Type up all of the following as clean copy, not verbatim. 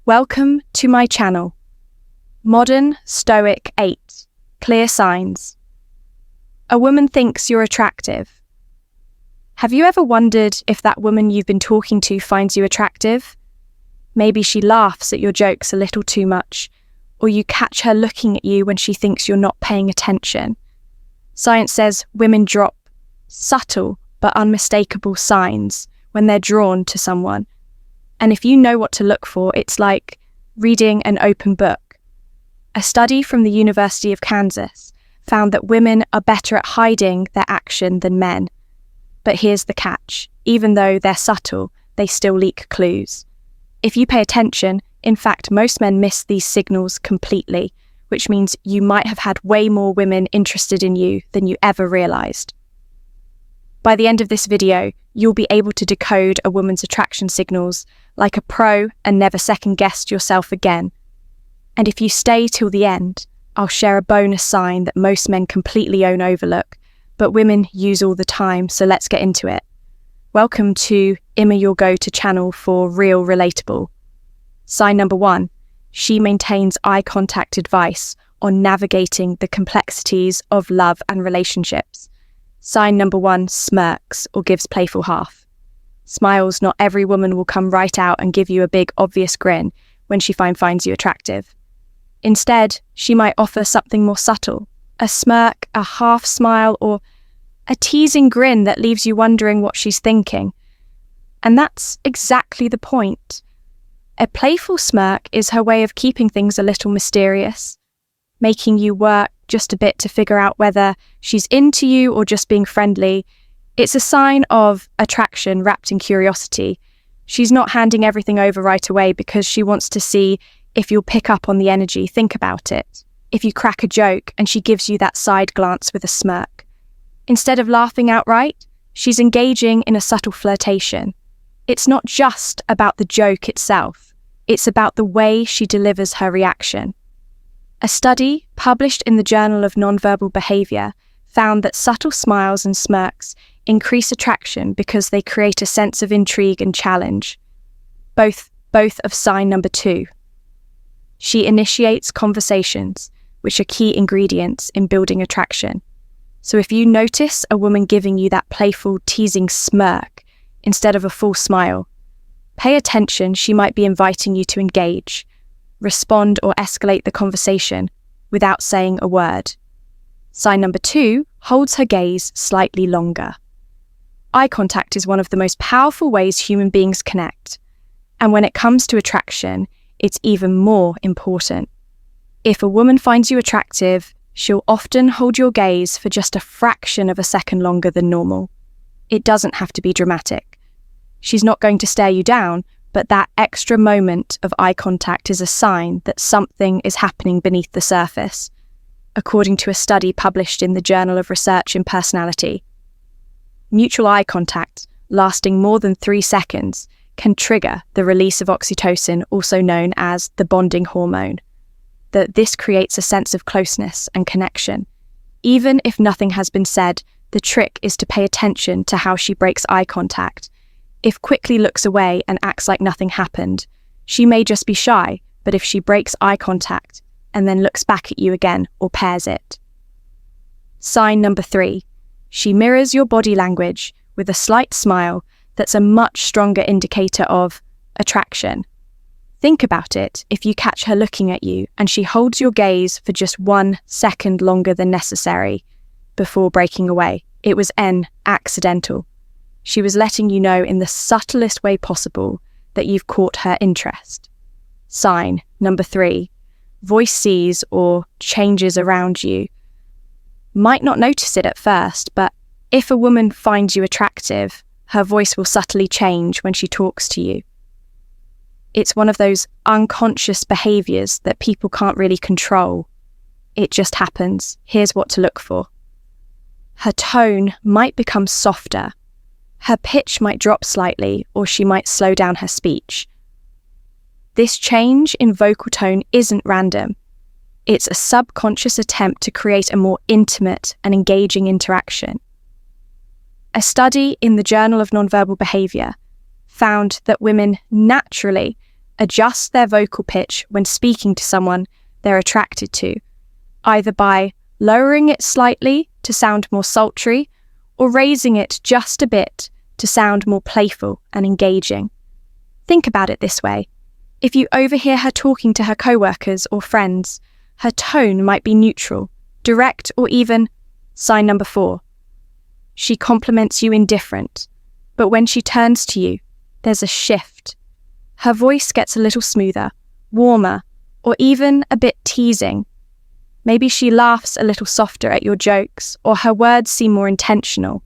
Welcome to my channel. Modern Stoic 8. Clear signs. A woman thinks you're attractive. Have you ever wondered if that woman you've been talking to finds you attractive? Maybe she laughs at your jokes a little too much, or you catch her looking at you when she thinks you're not paying attention. Science says women drop subtle but unmistakable signs when they're drawn to someone. And if you know what to look for, it's like reading an open book. A study from the University of Kansas found that women are better at hiding their action than men. But here's the catch. Even though they're subtle, they still leak clues. If you pay attention, in fact, most men miss these signals completely, which means you might have had way more women interested in you than you ever realized. By the end of this video, you'll be able to decode a woman's attraction signals like a pro and never second-guess yourself again. And if you stay till the end, I'll share a bonus sign that most men completely overlook, but women use all the time, so let's get into it. Welcome to Your Go-To channel for real relatable. Sign number 1, she maintains eye contact advice on navigating the complexities of love and relationships. Sign number 1, smirks or gives playful half. Smiles. Not every woman will come right out and give you a big obvious grin when she finds you attractive. Instead, she might offer something more subtle, a smirk, a half smile, or a teasing grin that leaves you wondering what she's thinking. And that's exactly the point. A playful smirk is her way of keeping things a little mysterious, making you work just a bit to figure out whether she's into you or just being friendly. It's a sign of attraction wrapped in curiosity. She's not handing everything over right away because she wants to see if you'll pick up on the energy. Think about it. If you crack a joke and she gives you that side glance with a smirk. Instead of laughing outright, she's engaging in a subtle flirtation. It's not just about the joke itself. It's about the way she delivers her reaction. A study published in the Journal of Nonverbal Behavior found that subtle smiles and smirks increase attraction because they create a sense of intrigue and challenge. Both of sign number 2. She initiates conversations, which are key ingredients in building attraction. So if you notice a woman giving you that playful, teasing smirk instead of a full smile, pay attention. She might be inviting you to engage, respond or escalate the conversation without saying a word. Sign number 2 holds her gaze slightly longer. Eye contact is one of the most powerful ways human beings connect. And when it comes to attraction, it's even more important. If a woman finds you attractive, she'll often hold your gaze for just a fraction of a second longer than normal. It doesn't have to be dramatic. She's not going to stare you down, but that extra moment of eye contact is a sign that something is happening beneath the surface, according to a study published in the Journal of Research in Personality. Mutual eye contact, lasting more than 3 seconds, can trigger the release of oxytocin, also known as the bonding hormone. This creates a sense of closeness and connection. Even if nothing has been said, the trick is to pay attention to how she breaks eye contact. If quickly looks away and acts like nothing happened, she may just be shy, but if she breaks eye contact and then looks back at you again or pairs it. Sign number 3. She mirrors your body language with a slight smile that's a much stronger indicator of attraction. Think about it. If you catch her looking at you and she holds your gaze for just 1 second longer than necessary before breaking away, it was accidental. She was letting you know in the subtlest way possible that you've caught her interest. Sign number 3. Voice sees or changes around you. Might not notice it at first, but if a woman finds you attractive, her voice will subtly change when she talks to you. It's one of those unconscious behaviors that people can't really control. It just happens. Here's what to look for. Her tone might become softer. Her pitch might drop slightly, or she might slow down her speech. This change in vocal tone isn't random. It's a subconscious attempt to create a more intimate and engaging interaction. A study in the Journal of Nonverbal Behavior found that women naturally adjust their vocal pitch when speaking to someone they're attracted to, either by lowering it slightly to sound more sultry or raising it just a bit to sound more playful and engaging. Think about it this way. If you overhear her talking to her coworkers or friends, her tone might be neutral, direct, or even sign number 4. She compliments you indifferent, but when she turns to you, there's a shift. Her voice gets a little smoother, warmer, or even a bit teasing. Maybe she laughs a little softer at your jokes, or her words seem more intentional.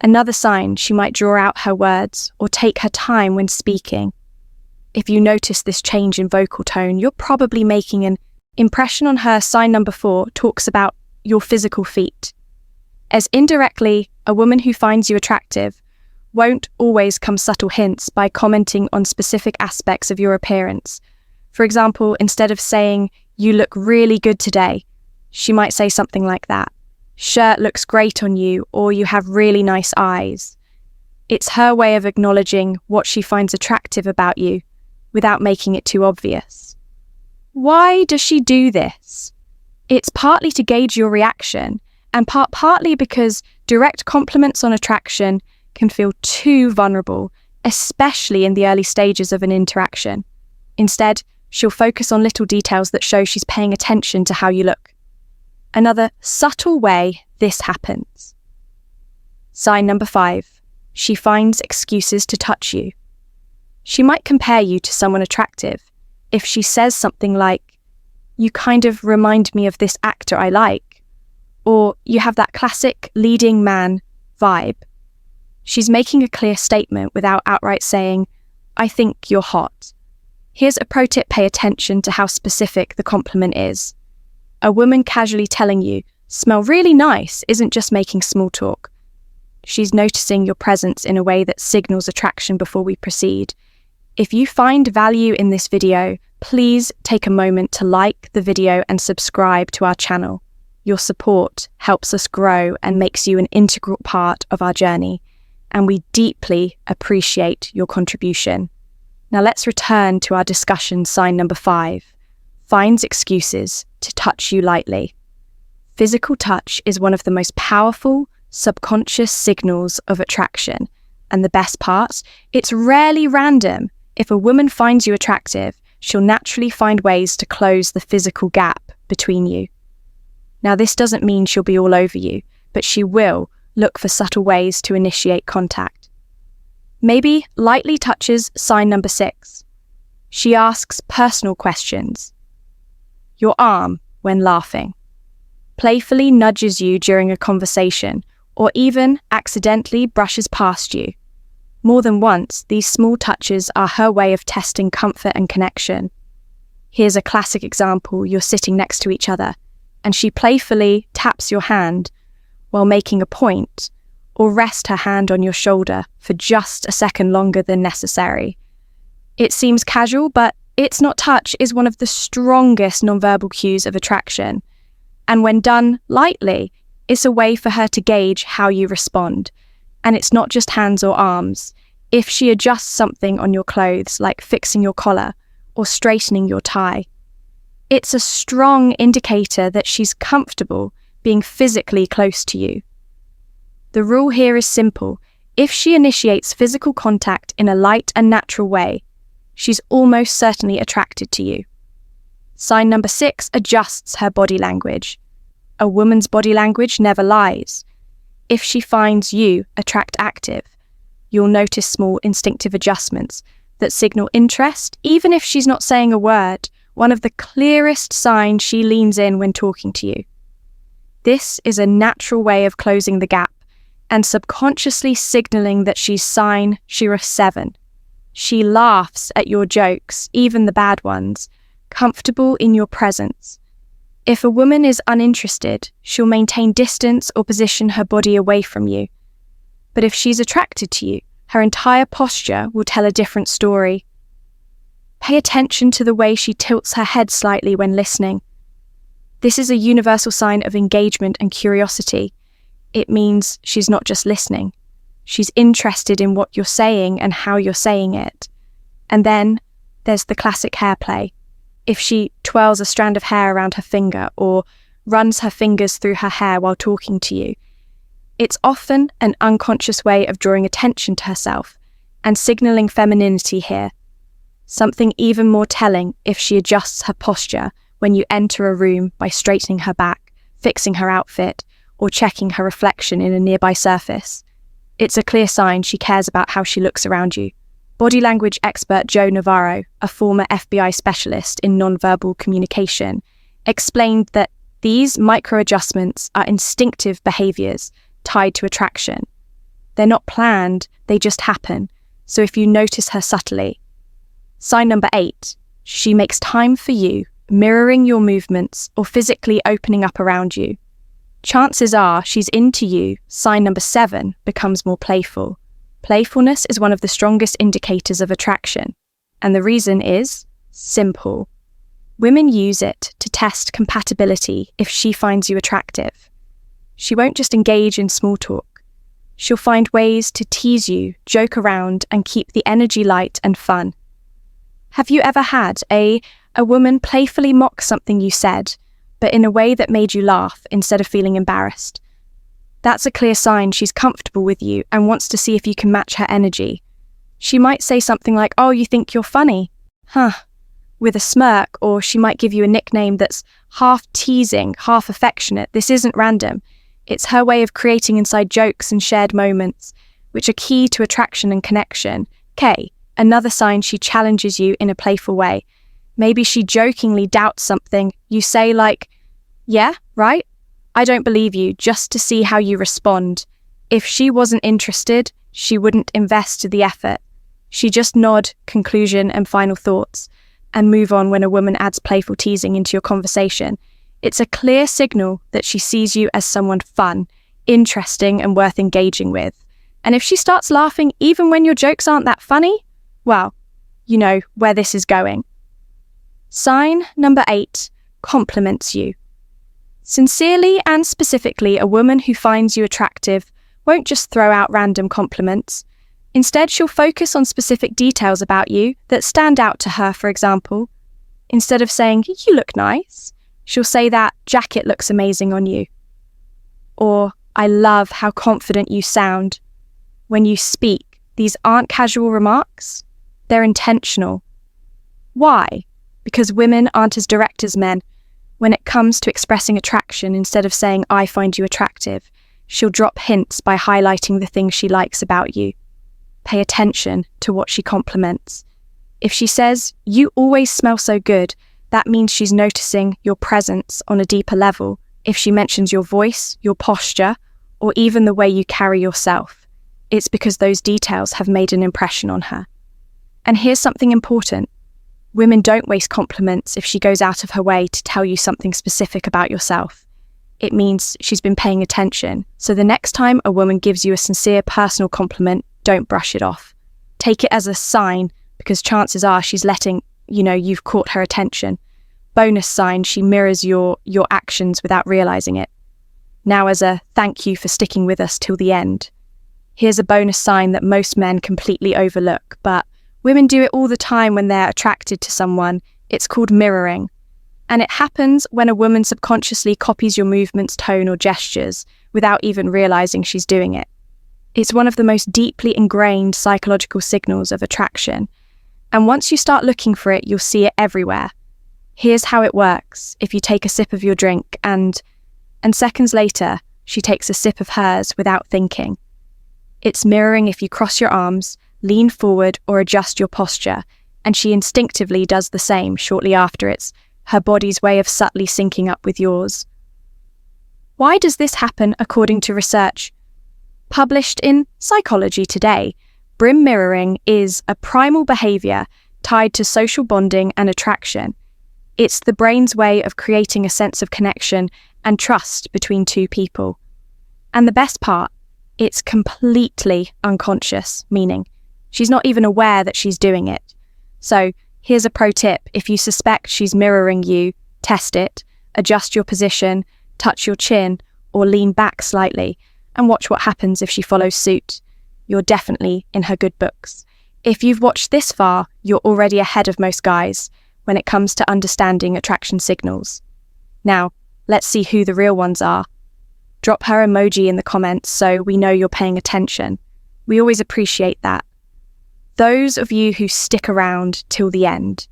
Another sign, she might draw out her words or take her time when speaking. If you notice this change in vocal tone, you're probably making an impression on her. Sign number 4 talks about your physical feat. As indirectly, a woman who finds you attractive won't always come subtle hints by commenting on specific aspects of your appearance. For example, instead of saying, "You look really good today," she might say something like that. "Shirt looks great on you," or "You have really nice eyes." It's her way of acknowledging what she finds attractive about you without making it too obvious. Why does she do this? It's partly to gauge your reaction, and partly because direct compliments on attraction can feel too vulnerable, especially in the early stages of an interaction. Instead, she'll focus on little details that show she's paying attention to how you look. Another subtle way this happens. Sign number 5. She finds excuses to touch you. She might compare you to someone attractive if she says something like, "You kind of remind me of this actor I like," or "You have that classic leading man vibe." She's making a clear statement without outright saying, "I think you're hot." Here's a pro tip: pay attention to how specific the compliment is. A woman casually telling you, "Smell really nice," isn't just making small talk. She's noticing your presence in a way that signals attraction before we proceed. If you find value in this video, please take a moment to like the video and subscribe to our channel. Your support helps us grow and makes you an integral part of our journey, and we deeply appreciate your contribution. Now let's return to our discussion. Sign number 5. Finds excuses to touch you lightly. Physical touch is one of the most powerful subconscious signals of attraction. And the best part, it's rarely random. If a woman finds you attractive, she'll naturally find ways to close the physical gap between you. Now, this doesn't mean she'll be all over you, but she will look for subtle ways to initiate contact. Maybe lightly touches. Sign number 6. She asks personal questions. Your arm when laughing. Playfully nudges you during a conversation, or even accidentally brushes past you. More than once, these small touches are her way of testing comfort and connection. Here's a classic example. You're sitting next to each other, and she playfully taps your hand while making a point, or rests her hand on your shoulder for just a second longer than necessary. It seems casual, but it's not. Touch is one of the strongest nonverbal cues of attraction. And when done lightly, it's a way for her to gauge how you respond. And it's not just hands or arms. If she adjusts something on your clothes, like fixing your collar or straightening your tie, it's a strong indicator that she's comfortable being physically close to you. The rule here is simple. If she initiates physical contact in a light and natural way, she's almost certainly attracted to you. Sign number 6 adjusts her body language. A woman's body language never lies. If she finds you attractive, you'll notice small instinctive adjustments that signal interest, even if she's not saying a word. One of the clearest signs, she leans in when talking to you. This is a natural way of closing the gap and subconsciously signaling that she's 7. She laughs at your jokes, even the bad ones, comfortable in your presence. If a woman is uninterested, she'll maintain distance or position her body away from you. But if she's attracted to you, her entire posture will tell a different story. Pay attention to the way she tilts her head slightly when listening. This is a universal sign of engagement and curiosity. It means she's not just listening. She's interested in what you're saying and how you're saying it. And then, There's the classic hair play. If she twirls a strand of hair around her finger or runs her fingers through her hair while talking to you, it's often an unconscious way of drawing attention to herself and signaling femininity here. Something even more telling if she adjusts her posture when you enter a room by straightening her back, fixing her outfit, or checking her reflection in a nearby surface. It's a clear sign she cares about how she looks around you. Body language expert Joe Navarro, a former FBI specialist in nonverbal communication, explained that these micro-adjustments are instinctive behaviors tied to attraction. They're not planned, they just happen. So if you notice her subtly. Sign number 8, she makes time for you, mirroring your movements or physically opening up around you. Chances are she's into you. Sign number 7 becomes more playful. Playfulness is one of the strongest indicators of attraction, and the reason is simple. Women use it to test compatibility if she finds you attractive. She won't just engage in small talk. She'll find ways to tease you, joke around, and keep the energy light and fun. Have you ever had a woman playfully mock something you said, but in a way that made you laugh instead of feeling embarrassed? That's a clear sign she's comfortable with you and wants to see if you can match her energy. She might say something like, "Oh, you think you're funny? Huh," with a smirk, or she might give you a nickname that's half teasing, half affectionate. This isn't random. It's her way of creating inside jokes and shared moments, which are key to attraction and connection. K, another sign she challenges you in a playful way. Maybe she jokingly doubts something. You say like, "Yeah, right? I don't believe you," just to see how you respond. If she wasn't interested, she wouldn't invest the effort. She just nod, conclusion, and final thoughts, and move on when a woman adds playful teasing into your conversation. It's a clear signal that she sees you as someone fun, interesting, and worth engaging with. And if she starts laughing even when your jokes aren't that funny, well, you know where this is going. Sign number 8 compliments you. Sincerely and specifically, a woman who finds you attractive won't just throw out random compliments. Instead, she'll focus on specific details about you that stand out to her. For example, instead of saying, "You look nice," she'll say that jacket looks amazing on you. Or, "I love how confident you sound." When you speak, these aren't casual remarks, they're intentional. Why? Because women aren't as direct as men. When it comes to expressing attraction, instead of saying, "I find you attractive," she'll drop hints by highlighting the things she likes about you. Pay attention to what she compliments. If she says, "You always smell so good," that means she's noticing your presence on a deeper level. If she mentions your voice, your posture, or even the way you carry yourself, it's because those details have made an impression on her. And here's something important. Women don't waste compliments if she goes out of her way to tell you something specific about yourself. It means she's been paying attention. So the next time a woman gives you a sincere personal compliment, don't brush it off. Take it as a sign, because chances are she's letting you know you've caught her attention. Bonus sign, she mirrors your actions without realizing it. Now, as a thank you for sticking with us till the end, here's a bonus sign that most men completely overlook, but women do it all the time when they're attracted to someone. It's called mirroring. And it happens when a woman subconsciously copies your movements, tone, or gestures without even realizing she's doing it. It's one of the most deeply ingrained psychological signals of attraction. And once you start looking for it, you'll see it everywhere. Here's how it works. If you take a sip of your drink and seconds later, she takes a sip of hers without thinking. It's mirroring if you cross your arms, lean forward, or adjust your posture, and she instinctively does the same shortly after. It's her body's way of subtly syncing up with yours. Why does this happen according to research? Published in Psychology Today, brim mirroring is a primal behavior tied to social bonding and attraction. It's the brain's way of creating a sense of connection and trust between two people. And the best part, it's completely unconscious, meaning she's not even aware that she's doing it. So here's a pro tip. If you suspect she's mirroring you, test it, adjust your position, touch your chin, or lean back slightly, and watch what happens if she follows suit. You're definitely in her good books. If you've watched this far, you're already ahead of most guys when it comes to understanding attraction signals. Now, let's see who the real ones are. Drop her emoji in the comments so we know you're paying attention. We always appreciate that. Those of you who stick around till the end,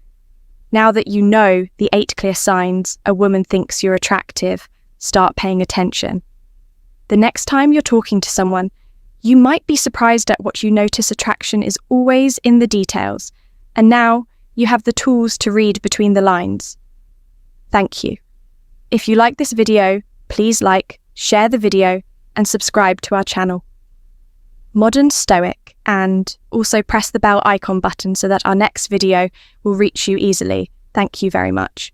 now that you know the 8 clear signs a woman thinks you're attractive, start paying attention. The next time you're talking to someone, you might be surprised at what you notice attraction is always in the details, and now you have the tools to read between the lines. Thank you. If you like this video, please like, share the video, and subscribe to our channel. Modern Stoic, and also press the bell icon button so that our next video will reach you easily. Thank you very much.